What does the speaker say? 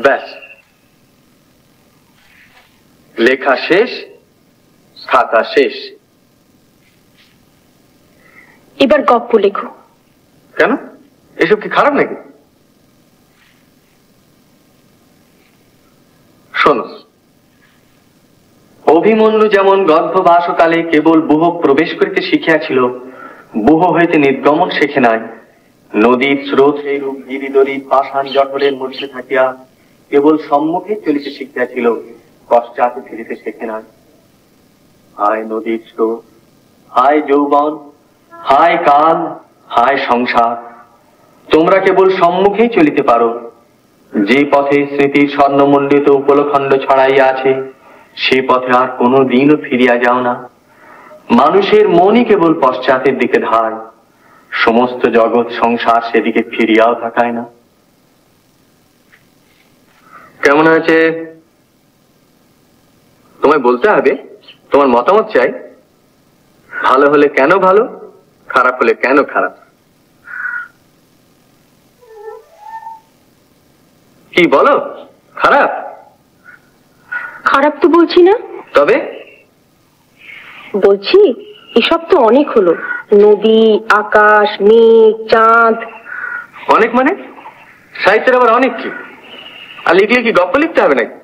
ব্যাস, লেখা শেষ, খাতা শেষ। এবার গপ্প লেখো। কেন, এসব কি খারাপ নাকি? শোনো, অভিমন্যু যেমন গর্ভবাসকালে কেবল বুহ প্রবেশ করিতে শিখিয়াছিল, বুহ হইতে নির্গমন শেখে নাই। নদীর স্রোত সেইরূপ গিরিদরি পাষাণ জঠরের মধ্যে থাকিয়া কেবল সম্মুখে চলিতে শিখিয়াছিল, পশ্চাতে ফিরিতে শেখে নাই। হায় নদীর স্রোত, হায় যৌবন, হায় কাল, হায় সংসার, তোমরা কেবল সম্মুখেই চলিতে পারো। যে পথে স্মৃতির স্বর্ণমণ্ডিত উপলখণ্ড ছড়াইয়া আছে, সে পথে আর কোনো দিনও ফিরিয়া যাও না। মানুষের মনই কেবল পশ্চাতের দিকে ধায়, সমস্ত জগৎ সংসার সেদিকে ফিরিয়াও তাকায় না। কেমন হয়েছে তোমায় বলতে হবে, তোমার মতামত চাই। ভালো হলে কেন ভালো, খারাপ হলে কেন খারাপ। কি বলো, খারাপ? খারাপ তো বলছি না। তবে বলছি এসব তো অনেক হলো, নদী, আকাশ, মেঘ, চাঁদ। অনেক মানে? সাহিত্যের আবার অনেক কি? আর লিখলে কি গপ্প লিখতে হবে নাকি?